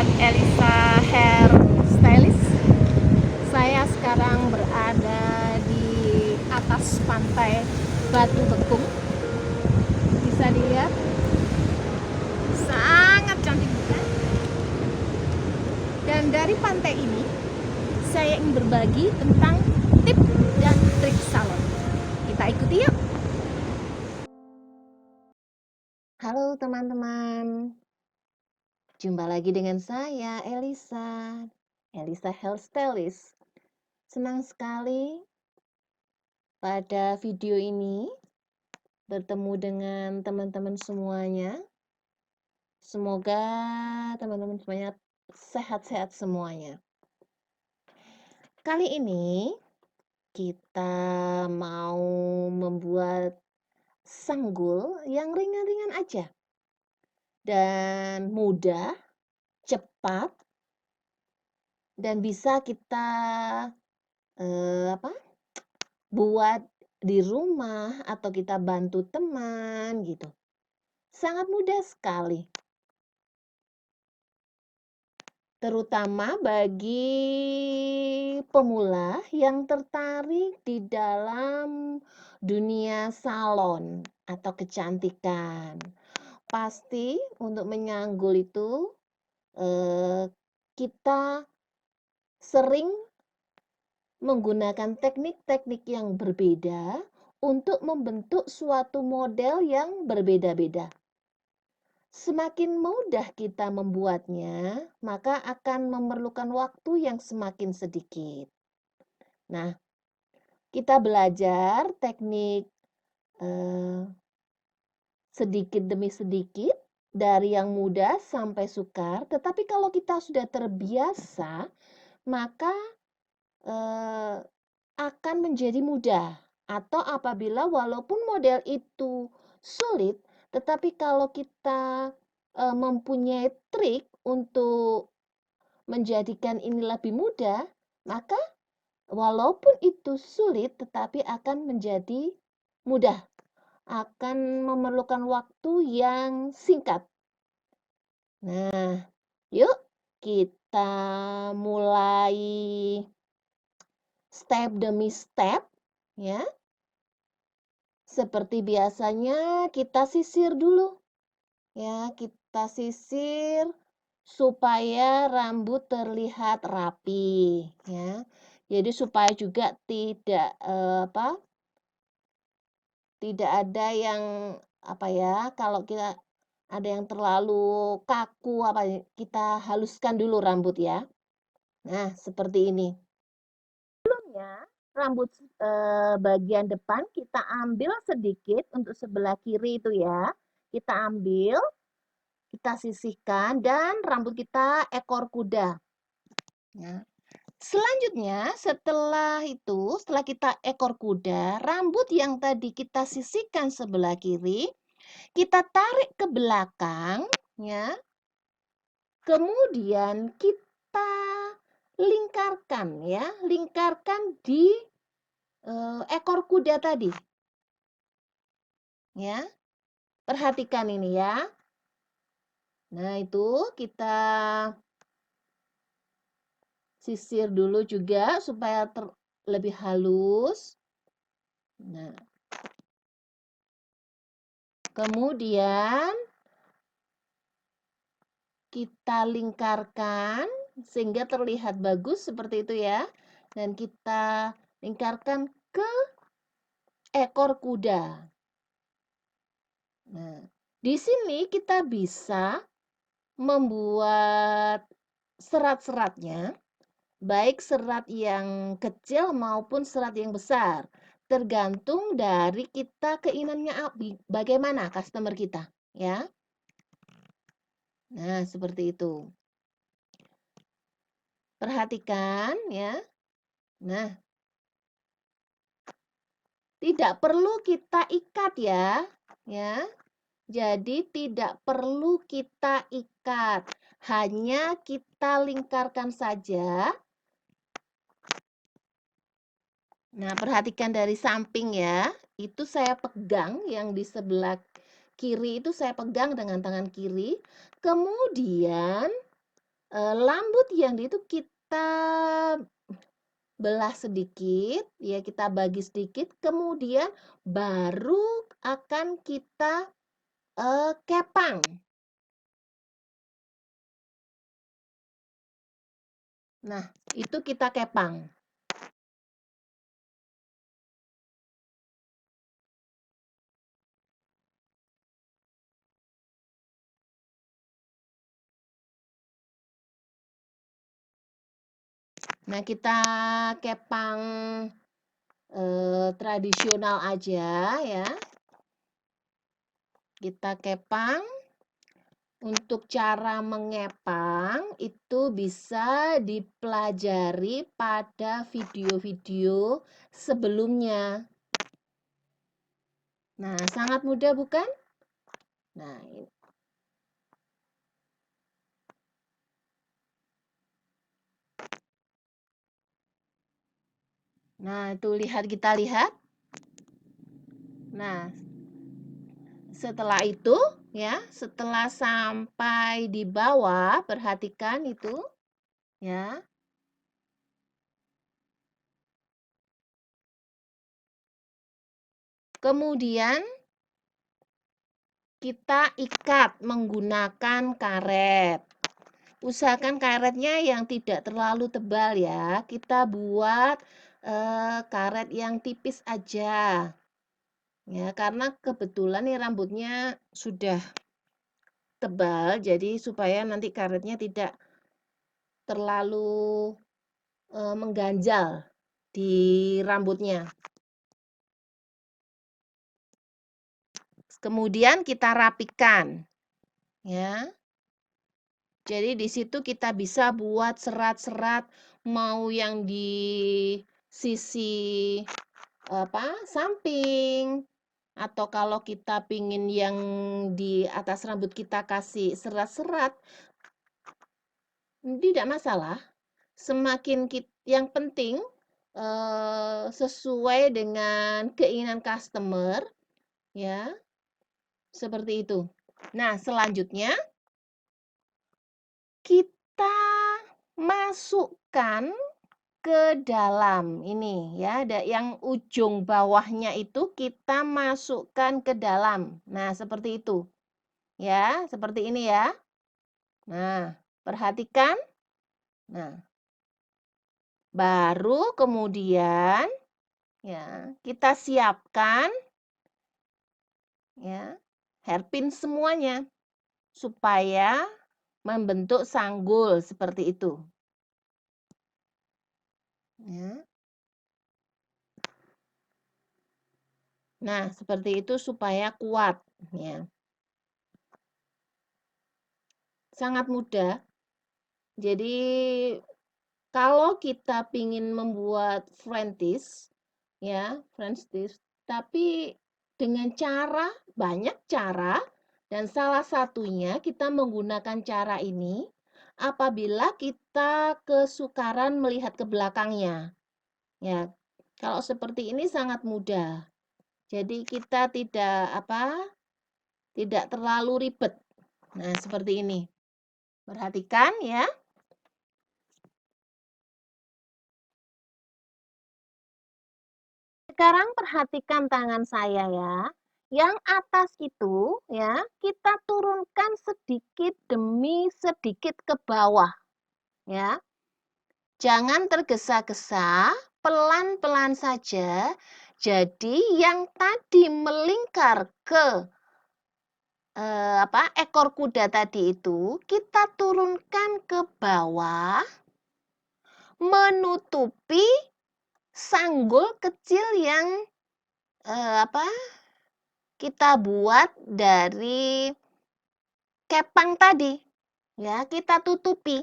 sahabat Elisa Hair Stylist. Saya sekarang berada di atas pantai Batu Bekung. Bisa dilihat, sangat cantik bukan? Dan dari pantai ini saya ingin berbagi tentang tips dan trik salon. Kita ikuti yuk. Halo teman-teman, jumpa lagi dengan saya Elisa Hair Stylist. Senang sekali pada video ini bertemu dengan teman-teman semuanya. Semoga teman-teman semuanya sehat-sehat semuanya. Kali ini kita mau membuat sanggul yang ringan-ringan aja dan mudah, cepat, dan bisa kita buat di rumah atau kita bantu teman gitu. Sangat mudah sekali. Terutama bagi pemula yang tertarik di dalam dunia salon atau kecantikan. Pasti untuk menyanggul itu kita sering menggunakan teknik-teknik yang berbeda untuk membentuk suatu model yang berbeda-beda. Semakin mudah kita membuatnya, maka akan memerlukan waktu yang semakin sedikit. Nah, kita belajar teknik sedikit demi sedikit, dari yang mudah sampai sukar. Tetapi kalau kita sudah terbiasa, maka akan menjadi mudah. Atau apabila walaupun model itu sulit, tetapi kalau kita mempunyai trik untuk menjadikan ini lebih mudah, maka walaupun itu sulit tetapi akan menjadi mudah, akan memerlukan waktu yang singkat. Nah, yuk kita mulai step demi step ya. Seperti biasanya kita sisir dulu. Ya, kita sisir supaya rambut terlihat rapi ya. Jadi supaya juga tidak tidak ada yang kalau kita ada yang terlalu kaku kita haluskan dulu rambut ya. Nah, seperti ini. Sebelumnya rambut bagian depan kita ambil sedikit untuk sebelah kiri itu ya. Kita ambil, kita sisihkan, dan rambut kita ekor kuda. Ya. Selanjutnya, setelah kita ekor kuda, rambut yang tadi kita sisihkan sebelah kiri, kita tarik ke belakang, ya. Kemudian kita lingkarkan, ya, lingkarkan di ekor kuda tadi. Ya. Perhatikan ini ya. Nah, itu kita sisir dulu juga supaya lebih halus. Nah, kemudian kita lingkarkan sehingga terlihat bagus seperti itu ya. Dan kita lingkarkan ke ekor kuda. Nah, di sini kita bisa membuat serat-seratnya, baik serat yang kecil maupun serat yang besar. Tergantung dari kita keinginannya bagaimana customer kita, ya. Nah, seperti itu. Perhatikan ya. Nah, tidak perlu kita ikat ya. Ya. Jadi tidak perlu kita ikat. Hanya kita lingkarkan saja. Nah, perhatikan dari samping ya. Itu saya pegang yang di sebelah kiri itu saya pegang dengan tangan kiri. Kemudian Rambut yang itu kita belah sedikit, ya kita bagi sedikit, kemudian baru akan kita kepang. Nah, itu kita kepang. Nah, kita kepang tradisional aja ya. Kita kepang. Untuk cara mengepang itu bisa dipelajari pada video-video sebelumnya. Nah, sangat mudah bukan? Nah, itu kita lihat. Nah, setelah itu ya, setelah sampai di bawah, perhatikan itu ya. Kemudian kita ikat menggunakan karet. Usahakan karetnya yang tidak terlalu tebal ya. Kita buat karet yang tipis aja. Ya, karena kebetulan nih rambutnya sudah tebal, jadi supaya nanti karetnya tidak terlalu mengganjal di rambutnya. Kemudian kita rapikan. Ya. Jadi di situ kita bisa buat serat-serat, mau yang di sisi samping, atau kalau kita pingin yang di atas rambut kita kasih serat-serat, tidak masalah. Semakin yang penting sesuai dengan keinginan customer, ya, seperti itu. Nah, selanjutnya kita masukkan ke dalam ini ya, ada yang ujung bawahnya itu kita masukkan ke dalam. Nah, seperti itu. Ya, seperti ini ya. Nah, perhatikan. Nah, baru kemudian ya, kita siapkan ya, hairpin semuanya supaya membentuk sanggul seperti itu. Ya. Nah, seperti itu supaya kuat ya. Sangat mudah. Jadi kalau kita ingin membuat French ya, French tips, tapi dengan cara banyak cara, dan salah satunya kita menggunakan cara ini apabila kita kesukaran melihat ke belakangnya. Ya, kalau seperti ini sangat mudah. Jadi kita tidak terlalu ribet. Nah, seperti ini. Perhatikan ya. Sekarang perhatikan tangan saya ya. Yang atas itu ya, kita turunkan sedikit demi sedikit ke bawah ya. Jangan tergesa-gesa, pelan-pelan saja. Jadi yang tadi melingkar ke ekor kuda tadi itu kita turunkan ke bawah menutupi sanggul kecil yang kita buat dari kepang tadi. Ya, kita tutupi.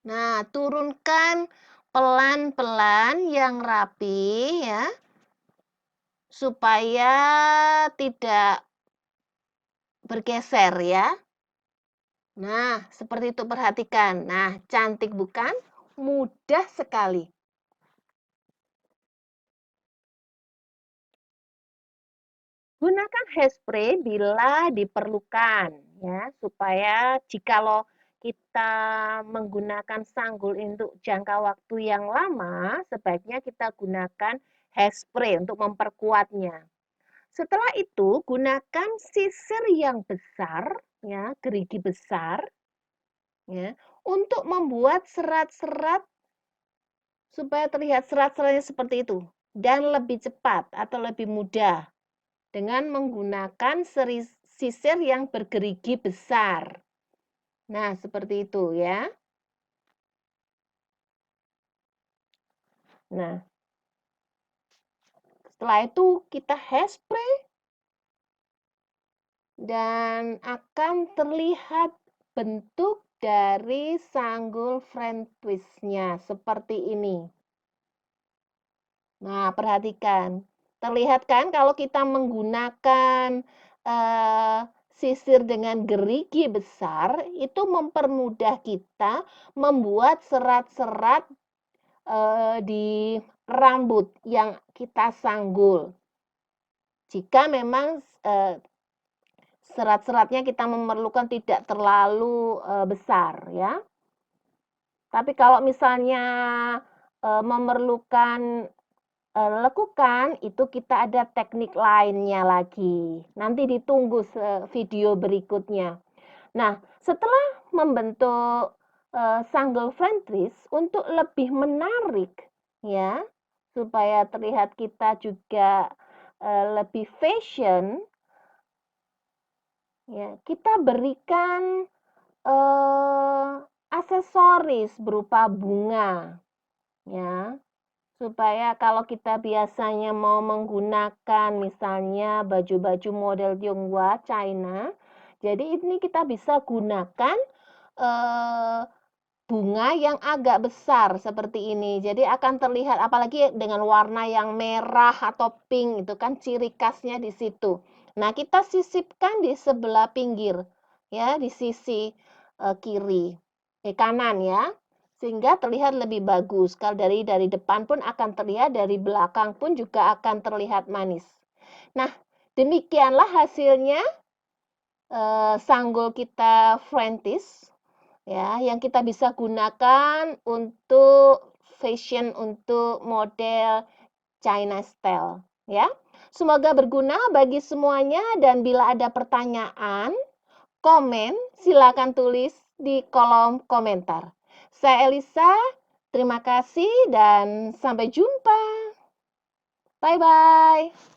Nah, turunkan pelan-pelan yang rapi ya. Supaya tidak bergeser ya. Nah, seperti itu perhatikan. Nah, cantik bukan? Mudah sekali. Gunakan hairspray bila diperlukan ya, supaya jikalau kita menggunakan sanggul untuk jangka waktu yang lama, sebaiknya kita gunakan hairspray untuk memperkuatnya. Setelah itu, gunakan sisir yang besar, ya, gerigi besar, ya, untuk membuat serat-serat supaya terlihat serat-seratnya seperti itu dan lebih cepat atau lebih mudah dengan menggunakan sisir yang bergerigi besar. Nah, seperti itu ya. Nah, setelah itu kita hairspray dan akan terlihat bentuk dari sanggul French twist-nya seperti ini. Nah, perhatikan. Terlihat kan kalau kita menggunakan sisir dengan gerigi besar, itu mempermudah kita membuat serat-serat di rambut yang kita sanggul. Jika memang serat-seratnya kita memerlukan tidak terlalu besar ya. Tapi kalau misalnya memerlukan lekukan, itu kita ada teknik lainnya lagi. Nanti ditunggu video berikutnya. Nah, setelah membentuk sanggul French twist untuk lebih menarik ya, supaya terlihat kita juga lebih fashion ya, kita berikan aksesoris berupa bunga ya. Supaya kalau kita biasanya mau menggunakan misalnya baju-baju model Tionghoa, China, jadi ini kita bisa gunakan bunga yang agak besar seperti ini. Jadi akan terlihat apalagi dengan warna yang merah atau pink itu kan ciri khasnya di situ. Nah, kita sisipkan di sebelah pinggir ya, di sisi kiri, kanan ya. Sehingga terlihat lebih bagus. Kalau dari depan pun akan terlihat, dari belakang pun juga akan terlihat manis. Nah, demikianlah hasilnya sanggul kita French twist ya, yang kita bisa gunakan untuk fashion, untuk model China style ya. Semoga berguna bagi semuanya, dan bila ada pertanyaan, komen, silakan tulis di kolom komentar. Saya Elisa, terima kasih dan sampai jumpa. Bye bye.